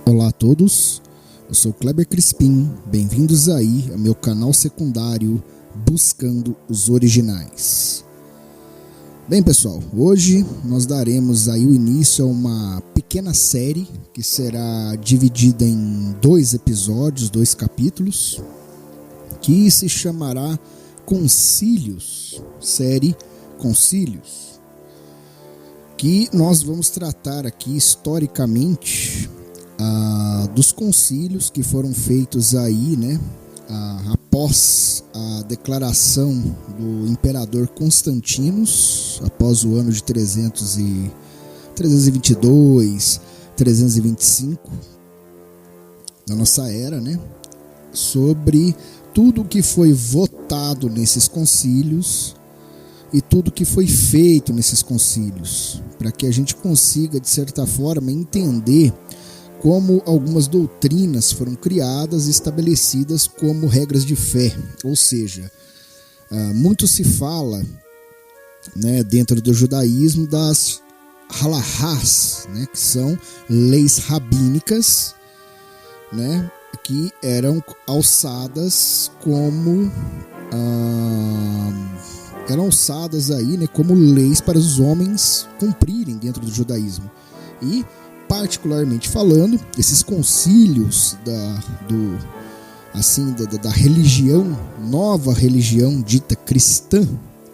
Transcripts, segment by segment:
Olá a todos, eu sou Kleber Crispim, bem-vindos aí ao meu canal secundário Buscando os Originais. Bem pessoal, hoje nós daremos aí o início a uma pequena série que será dividida em 2 episódios, 2 capítulos, que se chamará Concílios, série Concílios, que nós vamos tratar aqui historicamente dos concílios que foram feitos aí, né, após a declaração do imperador Constantinos, após o ano de 322, 325 da nossa era, né, sobre tudo que foi votado nesses concílios e tudo que foi feito nesses concílios, para que a gente consiga, de certa forma, entender como algumas doutrinas foram criadas e estabelecidas como regras de fé. Ou seja, muito se fala, né, dentro do judaísmo das halahás, né, que são leis rabínicas, né, que eram alçadas como aí, né, como leis para os homens cumprirem dentro do judaísmo. E particularmente falando, esses concílios da religião, nova religião dita cristã,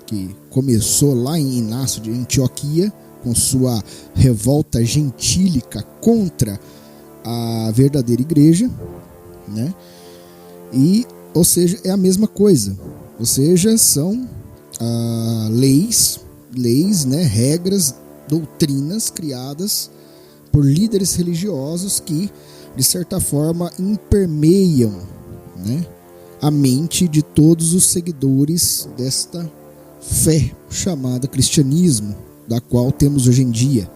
que começou lá em Inácio de Antioquia, com sua revolta gentílica contra a verdadeira igreja, né? E, ou seja, é a mesma coisa, ou seja, são leis, né, regras, doutrinas criadas por líderes religiosos que, de certa forma, impermeiam, né, a mente de todos os seguidores desta fé chamada cristianismo, da qual temos hoje em dia.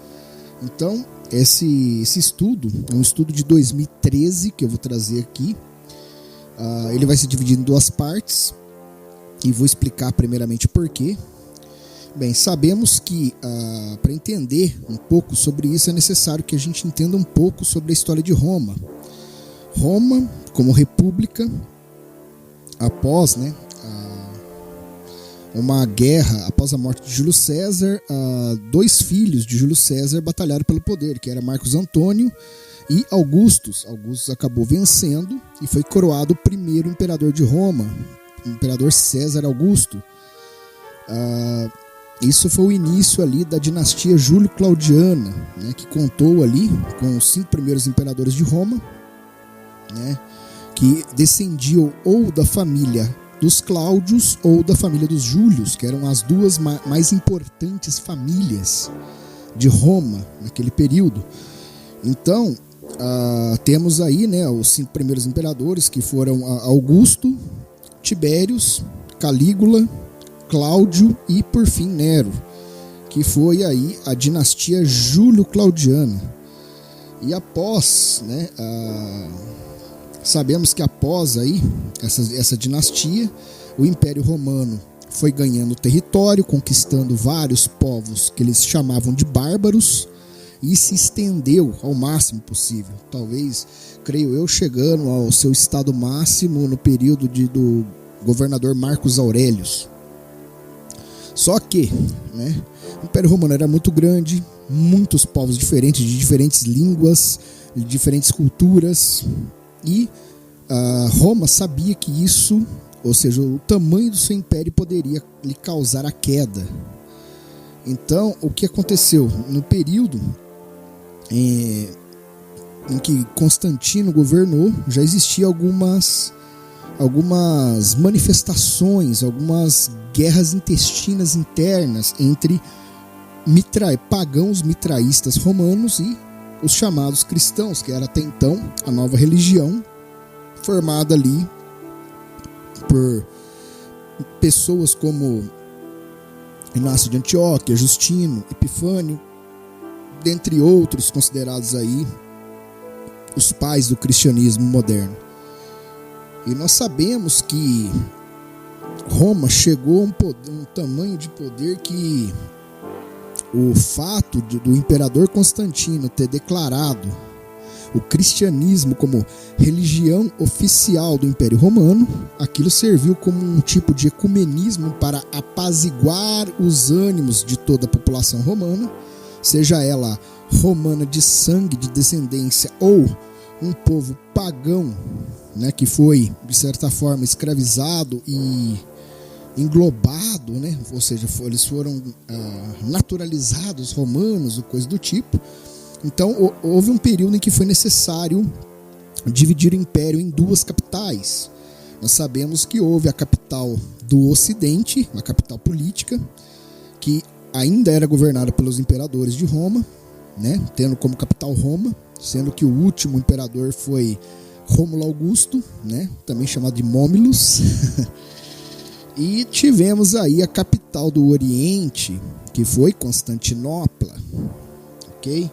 Então, esse estudo é um estudo de 2013 que eu vou trazer aqui. Ele vai se dividir em 2 partes e vou explicar primeiramente por quê. Bem, sabemos que para entender um pouco sobre isso é necessário que a gente entenda um pouco sobre a história de Roma. Roma, como república, após, né, uma guerra, após a morte de Júlio César, 2 filhos de Júlio César batalharam pelo poder, que era Marcos Antônio e Augustus. Augustus acabou vencendo e foi coroado o primeiro imperador de Roma, o imperador César Augusto. Isso foi o início ali da dinastia Júlio-Claudiana, né, que contou ali com os 5 primeiros imperadores de Roma, né, que descendiam ou da família dos Cláudios ou da família dos Júlios, que eram as 2 mais importantes famílias de Roma naquele período. Então, temos aí, né, os 5 primeiros imperadores, que foram Augusto, Tibérios, Calígula, Cláudio e, por fim, Nero, que foi aí a dinastia Júlio-Claudiana. E após, né, sabemos que após aí essa dinastia, o Império Romano foi ganhando território, conquistando vários povos que eles chamavam de bárbaros e se estendeu ao máximo possível. Talvez, creio eu, chegando ao seu estado máximo no período do governador Marcos Aurelius. Só que, né, o Império Romano era muito grande, muitos povos diferentes, de diferentes línguas, de diferentes culturas, e Roma sabia que isso, ou seja, o tamanho do seu império poderia lhe causar a queda. Então, o que aconteceu? No período em que Constantino governou, já existiam algumas manifestações, algumas guerras intestinas internas entre pagãos mitraístas romanos e os chamados cristãos, que era até então a nova religião, formada ali por pessoas como Inácio de Antioquia, Justino, Epifânio, dentre outros considerados aí os pais do cristianismo moderno. E nós sabemos que Roma chegou a um tamanho de poder que o fato do imperador Constantino ter declarado o cristianismo como religião oficial do Império Romano, aquilo serviu como um tipo de ecumenismo para apaziguar os ânimos de toda a população romana, seja ela romana de sangue, de descendência, ou um povo pagão, né, que foi, de certa forma, escravizado e englobado, né, ou seja, eles foram naturalizados romanos, ou coisa do tipo. Então houve um período em que foi necessário dividir o império em duas capitais. Nós sabemos que houve a capital do Ocidente, a capital política, que ainda era governada pelos imperadores de Roma, né, tendo como capital Roma, sendo que o último imperador foi Rômulo Augusto, né, também chamado de Mômilus. E tivemos aí a capital do Oriente, que foi Constantinopla, ok?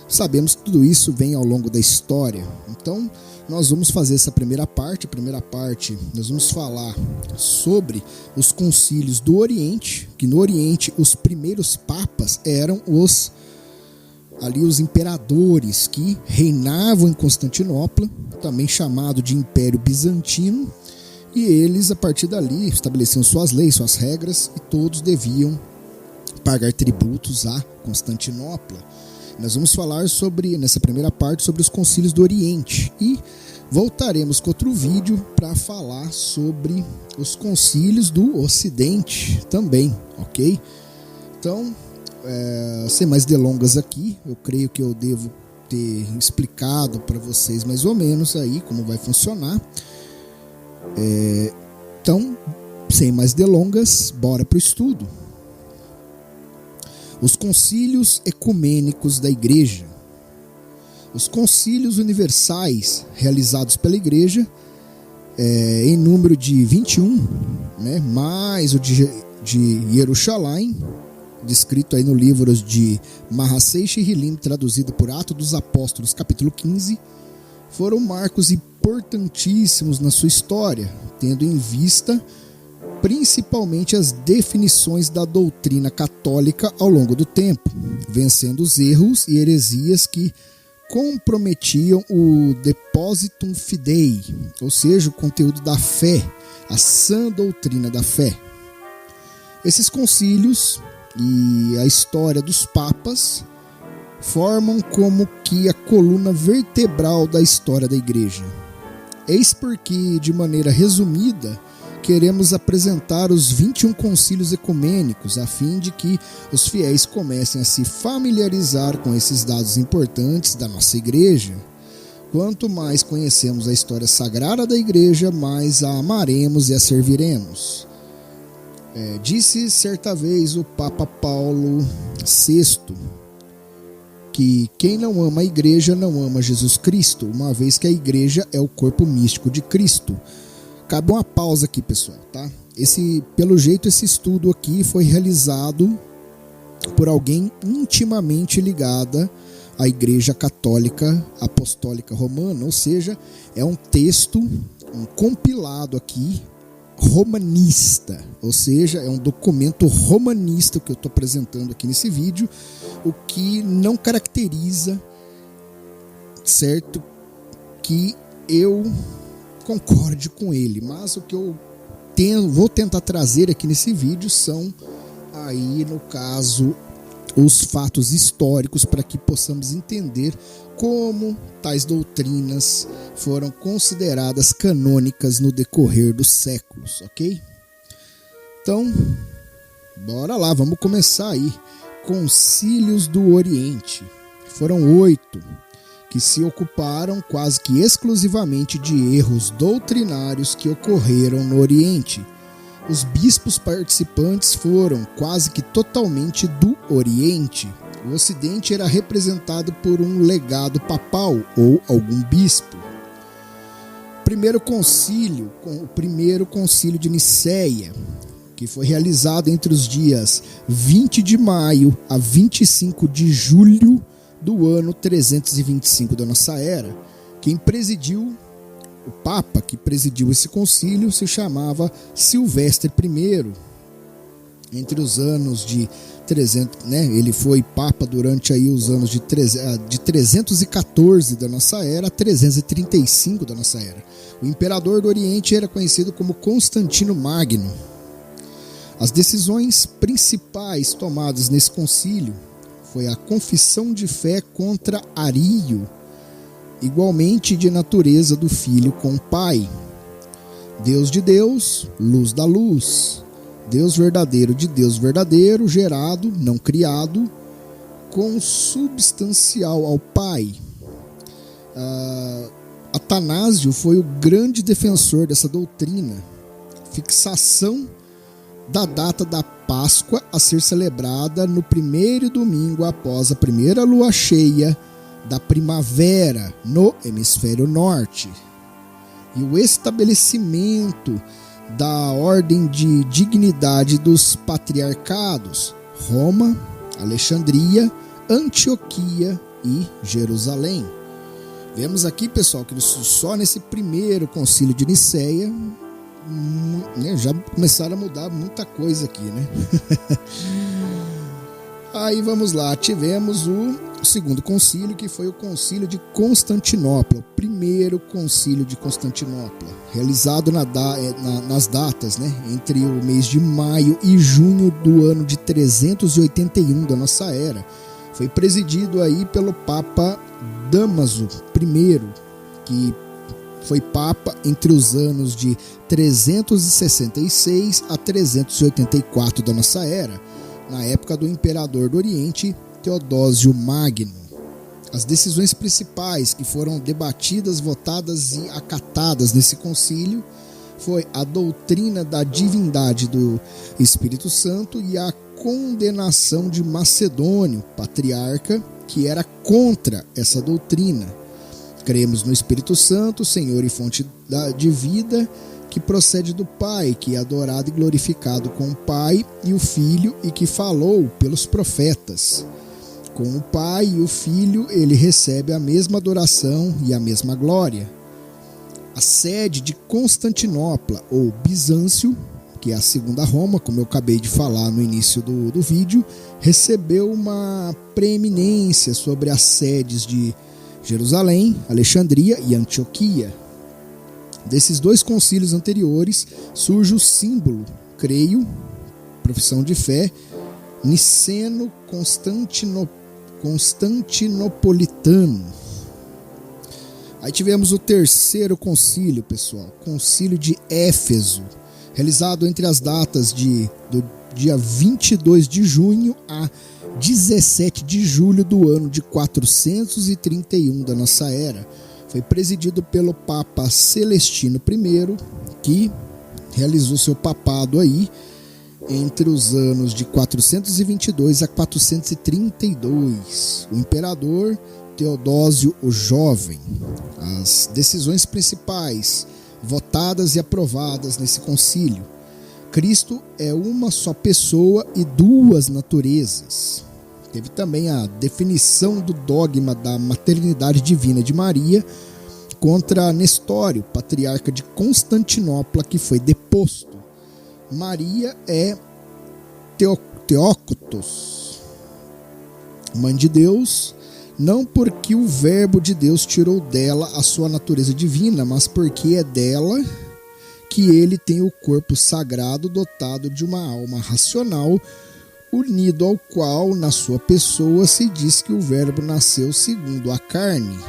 Sabemos que tudo isso vem ao longo da história. Então, nós vamos fazer essa primeira parte. A primeira parte, nós vamos falar sobre os concílios do Oriente, que no Oriente os primeiros papas eram os imperadores que reinavam em Constantinopla, também chamado de Império Bizantino, e eles, a partir dali, estabeleciam suas leis, suas regras, e todos deviam pagar tributos a Constantinopla. Nós vamos falar nessa primeira parte, sobre os concílios do Oriente, e voltaremos com outro vídeo para falar sobre os concílios do Ocidente também, ok? Então, sem mais delongas aqui, eu creio que eu devo ter explicado para vocês mais ou menos aí como vai funcionar. Então, sem mais delongas, bora para o estudo. Os concílios ecumênicos da Igreja. Os concílios universais realizados pela Igreja, em número de 21, né, mais o de Jerusalém, descrito aí no livro de Mahasei Shihilim, traduzido por Atos dos Apóstolos, capítulo 15, foram marcos importantíssimos na sua história, tendo em vista principalmente as definições da doutrina católica ao longo do tempo, vencendo os erros e heresias que comprometiam o depositum fidei, ou seja, o conteúdo da fé, a sã doutrina da fé. Esses concílios e a história dos papas formam como que a coluna vertebral da história da Igreja. Eis porque, de maneira resumida, queremos apresentar os 21 concílios ecumênicos, a fim de que os fiéis comecem a se familiarizar com esses dados importantes da nossa Igreja. Quanto mais conhecemos a história sagrada da Igreja, mais a amaremos e a serviremos. Disse certa vez o Papa Paulo VI que quem não ama a Igreja não ama Jesus Cristo, uma vez que a Igreja é o corpo místico de Cristo. Cabe uma pausa aqui, pessoal, tá? Pelo jeito, esse estudo aqui foi realizado por alguém intimamente ligada à Igreja Católica Apostólica Romana, ou seja, é um texto, um compilado aqui, romanista, ou seja, é um documento romanista que eu estou apresentando aqui nesse vídeo, o que não caracteriza, certo, que eu concorde com ele, mas o que eu vou tentar trazer aqui nesse vídeo são aí, no caso, os fatos históricos para que possamos entender como tais doutrinas foram consideradas canônicas no decorrer dos séculos, ok? Então, bora lá, vamos começar aí. Concílios do Oriente. Foram 8, que se ocuparam quase que exclusivamente de erros doutrinários que ocorreram no Oriente. Os bispos participantes foram quase que totalmente do Oriente. O Ocidente era representado por um legado papal ou algum bispo. O primeiro concílio de Nicéia, que foi realizado entre os dias 20 de maio a 25 de julho do ano 325 da nossa era. O Papa que presidiu esse concílio se chamava Silvestre I. entre os anos de 300, né? Ele foi papa durante aí os anos de 314 da nossa era a 335 da nossa era. O imperador do Oriente era conhecido como Constantino Magno. As decisões principais tomadas nesse concílio foi a confissão de fé contra Ario, igualmente de natureza do Filho com o Pai. Deus de Deus, luz da luz. Deus verdadeiro de Deus verdadeiro, gerado, não criado, consubstancial ao Pai. Atanásio foi o grande defensor dessa doutrina. Fixação da data da Páscoa a ser celebrada no primeiro domingo após a primeira lua cheia da primavera no hemisfério norte. E o estabelecimento da ordem de dignidade dos patriarcados, Roma, Alexandria, Antioquia e Jerusalém. Vemos aqui, pessoal, que só nesse primeiro concílio de Nicéia, né, já começaram a mudar muita coisa aqui, né? Aí vamos lá, tivemos o segundo concílio, que foi o concílio de Constantinopla, o primeiro concílio de Constantinopla, realizado nas datas, né, entre o mês de maio e junho do ano de 381 da nossa era. Foi presidido aí pelo Papa Dámaso I, que foi papa entre os anos de 366 a 384 da nossa era, na época do imperador do Oriente, Teodósio Magno. As decisões principais que foram debatidas, votadas e acatadas nesse concílio foi a doutrina da divindade do Espírito Santo e a condenação de Macedônio, patriarca, que era contra essa doutrina. Cremos no Espírito Santo, Senhor e fonte de vida, que procede do Pai, que é adorado e glorificado com o Pai e o Filho, e que falou pelos profetas. Com o Pai e o Filho, ele recebe a mesma adoração e a mesma glória. A sede de Constantinopla, ou Bizâncio, que é a segunda Roma, como eu acabei de falar no início do vídeo, recebeu uma preeminência sobre as sedes de Jerusalém, Alexandria e Antioquia. Desses dois concílios anteriores surge o símbolo, creio, profissão de fé, niceno-constantinopolitano. Aí tivemos o terceiro concílio, pessoal, concílio de Éfeso, realizado entre as datas do dia 22 de junho a 17 de julho do ano de 431 da nossa era. Foi presidido pelo Papa Celestino I, que realizou seu papado aí entre os anos de 422 a 432. O imperador Teodósio o Jovem. As decisões principais votadas e aprovadas nesse concílio. Cristo é uma só pessoa e duas naturezas. Teve também a definição do dogma da maternidade divina de Maria contra Nestório, patriarca de Constantinopla, que foi deposto. Maria é Theotokos, mãe de Deus, não porque o Verbo de Deus tirou dela a sua natureza divina, mas porque é dela que ele tem o corpo sagrado dotado de uma alma racional, unido ao qual, na sua pessoa, se diz que o Verbo nasceu segundo a carne.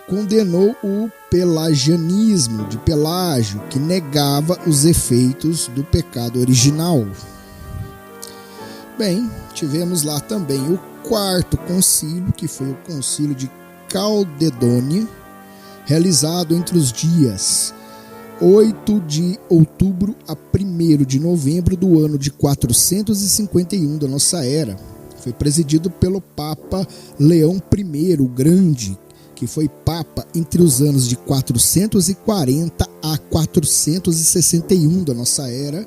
Condenou o pelagianismo de Pelágio, que negava os efeitos do pecado original. Bem, tivemos lá também o quarto concílio, que foi o concílio de Calcedônia, realizado entre os dias 8 de outubro a 1º de novembro do ano de 451 da nossa era. Foi presidido pelo Papa Leão I, o Grande, que foi Papa entre os anos de 440 a 461 da nossa era,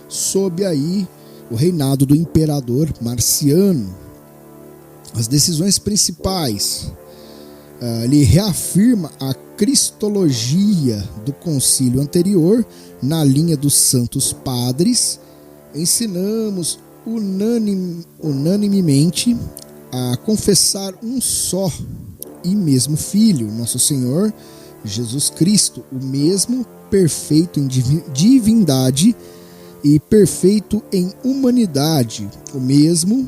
sob aí o reinado do imperador Marciano. As decisões principais, ele reafirma a cristologia do concílio anterior na linha dos santos padres ensinamos unanimemente a confessar um só e mesmo Filho, nosso Senhor Jesus Cristo, o mesmo perfeito em divindade e perfeito em humanidade, o mesmo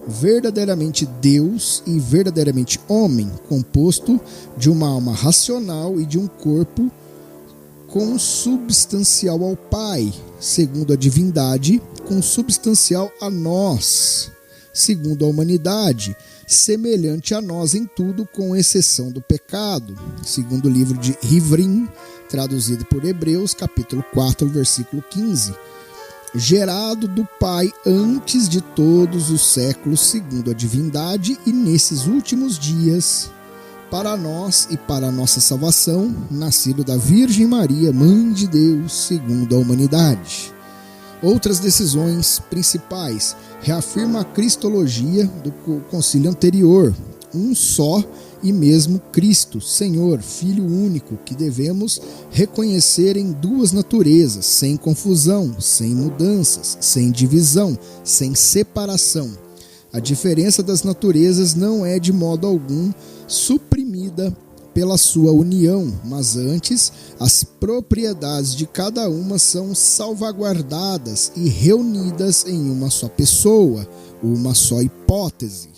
verdadeiramente Deus e verdadeiramente homem, composto de uma alma racional e de um corpo consubstancial ao Pai, segundo a divindade, consubstancial a nós, segundo a humanidade, semelhante a nós em tudo, com exceção do pecado, segundo o livro de Rivrim, traduzido por Hebreus, capítulo 4, versículo 15. Gerado do Pai antes de todos os séculos, segundo a divindade, e nesses últimos dias, para nós e para a nossa salvação, nascido da Virgem Maria, Mãe de Deus, segundo a humanidade. Outras decisões principais: reafirma a cristologia do concílio anterior, um só e mesmo Cristo, Senhor, Filho único, que devemos reconhecer em duas naturezas, sem confusão, sem mudanças, sem divisão, sem separação. A diferença das naturezas não é de modo algum suprimida pela sua união, mas antes as propriedades de cada uma são salvaguardadas e reunidas em uma só pessoa, uma só hipótese.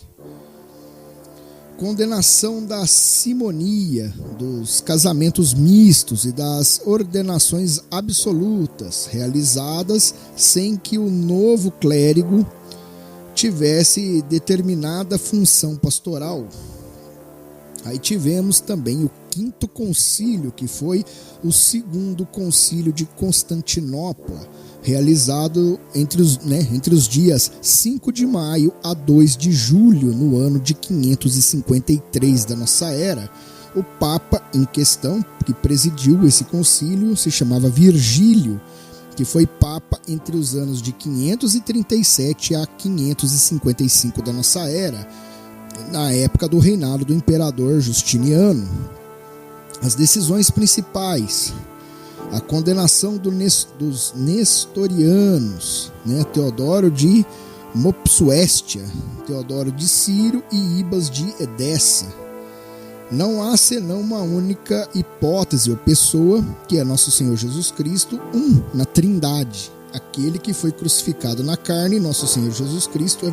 Condenação da simonia, dos casamentos mistos e das ordenações absolutas, realizadas sem que o novo clérigo tivesse determinada função pastoral. Aí tivemos também o quinto concílio, que foi o segundo concílio de Constantinopla, realizado entre os dias 5 de maio a 2 de julho, no ano de 553 da nossa era. O Papa em questão, que presidiu esse concílio, se chamava Virgílio, que foi Papa entre os anos de 537 a 555 da nossa era, na época do reinado do imperador Justiniano. As decisões principais: a condenação dos nestorianos, Teodoro de Mopsuestia, Teodoro de Ciro e Ibas de Edessa. Não há senão uma única hipótese ou pessoa, que é nosso Senhor Jesus Cristo, na Trindade. Aquele que foi crucificado na carne, nosso Senhor Jesus Cristo, é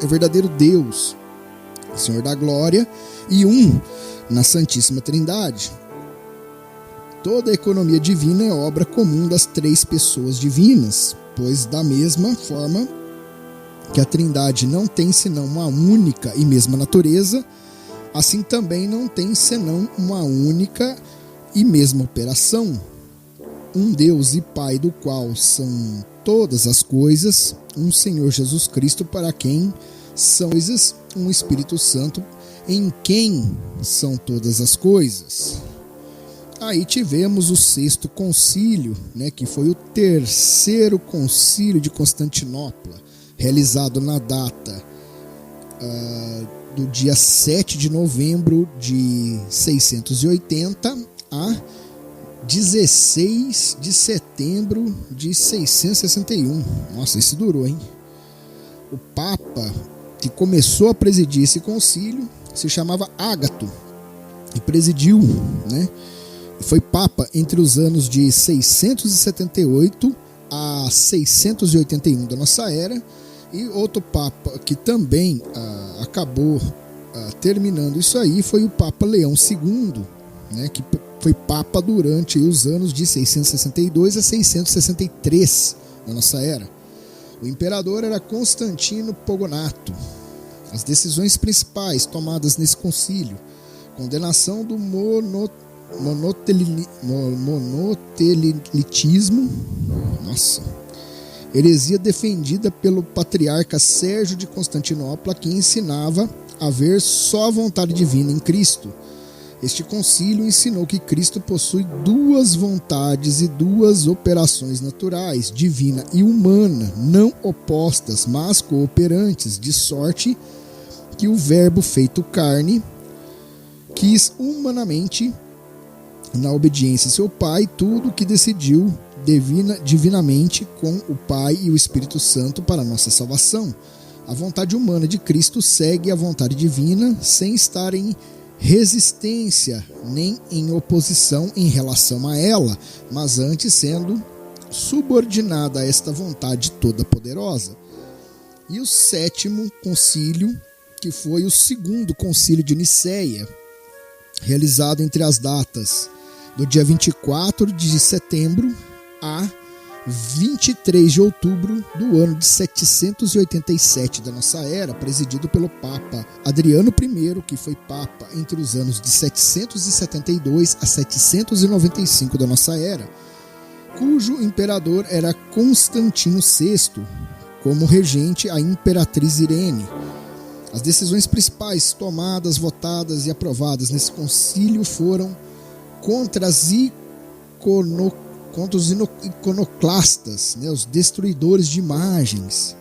verdadeiro Deus, Senhor da glória, e na Santíssima Trindade. Toda a economia divina é obra comum das três pessoas divinas, pois da mesma forma que a Trindade não tem senão uma única e mesma natureza, assim também não tem senão uma única e mesma operação. Um Deus e Pai do qual são todas as coisas, um Senhor Jesus Cristo para quem são coisas, um Espírito Santo em quem são todas as coisas. Aí tivemos o sexto concílio, que foi o terceiro concílio de Constantinopla, realizado na data do dia 7 de novembro de 680 a 16 de setembro de 661. Nossa, esse durou, hein? O Papa que começou a presidir esse concílio se chamava Ágato e presidiu, foi Papa entre os anos de 678 a 681 da nossa era. E outro Papa que também acabou terminando isso aí foi o Papa Leão II, que foi Papa durante os anos de 662 a 663 da nossa era. O imperador era Constantino Pogonato. As decisões principais tomadas nesse concílio: condenação do monotelitismo, heresia defendida pelo patriarca Sérgio de Constantinopla, que ensinava a ver só a vontade divina em Cristo. Este concílio ensinou que Cristo possui duas vontades e duas operações naturais, divina e humana, não opostas, mas cooperantes, de sorte que o Verbo feito carne quis humanamente, na obediência a seu Pai, tudo o que decidiu divinamente com o Pai e o Espírito Santo para a nossa salvação. A vontade humana de Cristo segue a vontade divina sem estar em resistência nem em oposição em relação a ela, mas antes sendo subordinada a esta vontade toda poderosa. E o 7º concílio, que foi o 2º concílio de Nicéia, realizado entre as datas do dia 24 de setembro a 23 de outubro do ano de 787 da nossa era, presidido pelo Papa Adriano I, que foi Papa entre os anos de 772 a 795 da nossa era, cujo imperador era Constantino VI, como regente a imperatriz Irene. As decisões principais tomadas, votadas e aprovadas nesse concílio foram contra os iconoclastas, os destruidores de imagens,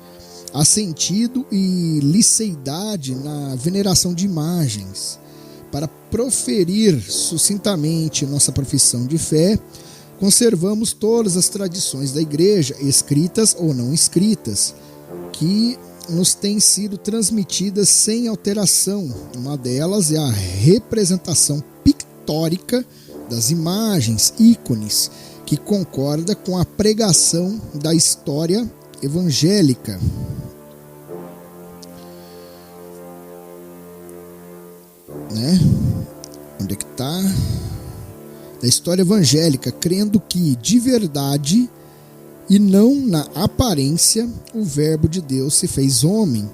assentido e liceidade na veneração de imagens. Para proferir sucintamente nossa profissão de fé, conservamos todas as tradições da Igreja, escritas ou não escritas, que nos têm sido transmitidas sem alteração. Uma delas é a representação pictórica das imagens, ícones, que concorda com a pregação da história evangélica. Onde é que está? Da história evangélica, crendo que de verdade e não na aparência o Verbo de Deus se fez homem,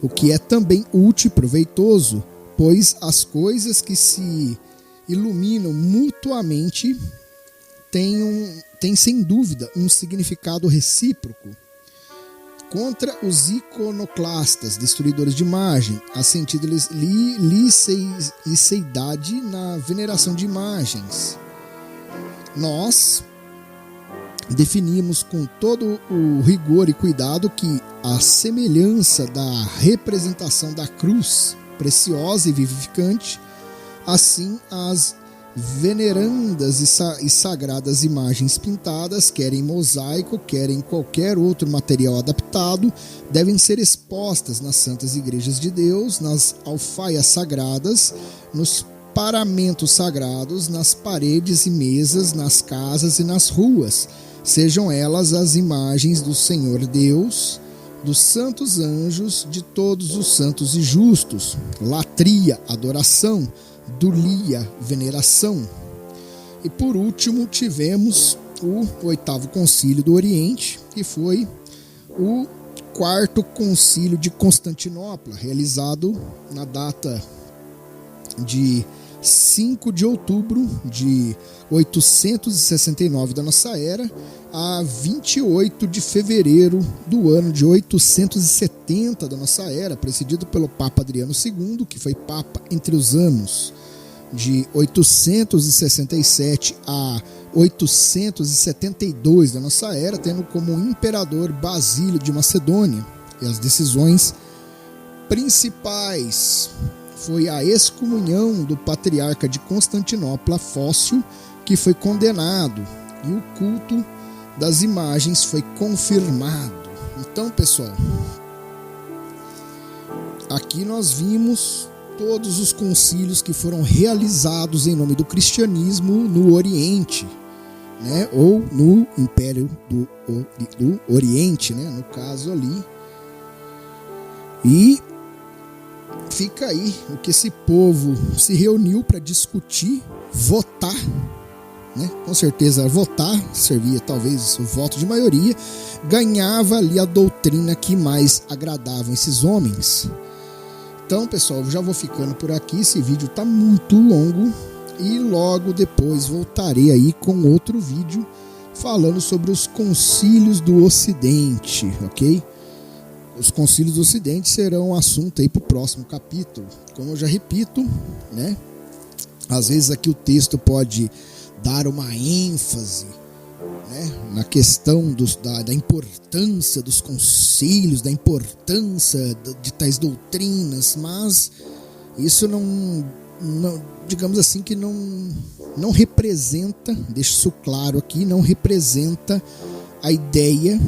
o que é também útil e proveitoso, pois as coisas que se iluminam mutuamente têm sem dúvida um significado recíproco. Contra os iconoclastas, destruidores de imagem, há sentido liceidade na veneração de imagens. Nós definimos com todo o rigor e cuidado que a semelhança da representação da cruz, preciosa e vivificante, assim as venerandas e sagradas imagens pintadas, quer em mosaico, quer em qualquer outro material adaptado, devem ser expostas nas santas igrejas de Deus, nas alfaias sagradas, nos paramentos sagrados, nas paredes e mesas, nas casas e nas ruas, sejam elas as imagens do Senhor Deus, dos santos anjos, de todos os santos e justos, latria, adoração, dulia, veneração. E por último tivemos o 8º Concílio do Oriente, que foi o 4º Concílio de Constantinopla, realizado na data de 5 de outubro de 869 da nossa era a 28 de fevereiro do ano de 870 da nossa era, presidido pelo Papa Adriano II, que foi Papa entre os anos de 867 a 872 da nossa era, tendo como imperador Basílio de Macedônia. E as decisões principais foi a excomunhão do patriarca de Constantinopla, Fócio, que foi condenado, e o culto das imagens foi confirmado. Então, pessoal, aqui nós vimos todos os concílios que foram realizados em nome do cristianismo no Oriente, ou no Império do Oriente, no caso ali. E fica aí o que esse povo se reuniu para discutir, votar, com certeza votar, servia talvez o voto de maioria, ganhava ali a doutrina que mais agradava esses homens. Então, pessoal, eu já vou ficando por aqui, esse vídeo está muito longo e logo depois voltarei aí com outro vídeo falando sobre os concílios do Ocidente, ok? Os concílios do Ocidente serão um assunto aí para o próximo capítulo. Como eu já repito, às vezes aqui o texto pode dar uma ênfase na questão da importância dos concílios, da importância de tais doutrinas, mas isso digamos assim, que não representa, deixo isso claro aqui, não representa a ideia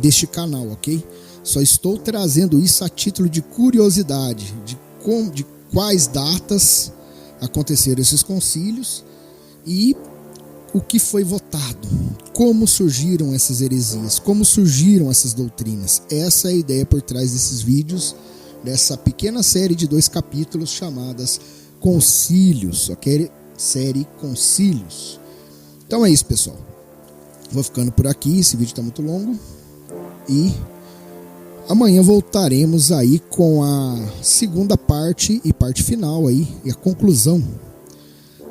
deste canal, ok? Só estou trazendo isso a título de curiosidade, de quais datas aconteceram esses concílios e o que foi votado, como surgiram essas heresias, como surgiram essas doutrinas. Essa é a ideia por trás desses vídeos, dessa pequena série de 2 capítulos chamadas Concílios, ok? Série Concílios. Então é isso, pessoal. Vou ficando por aqui, esse vídeo está muito longo e amanhã voltaremos aí com a segunda parte e parte final aí, e a conclusão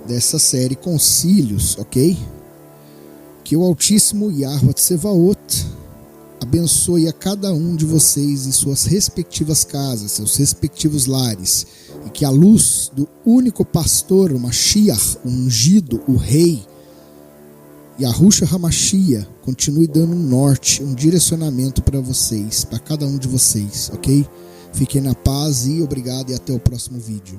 dessa série Concílios, ok? Que o Altíssimo Yahweh Tsevaot abençoe a cada um de vocês em suas respectivas casas, seus respectivos lares, e que a luz do único pastor, o Mashiach, o ungido, o rei, Yahushua HaMashiach, continue dando um norte, um direcionamento para vocês, para cada um de vocês, ok? Fiquem na paz e obrigado e até o próximo vídeo.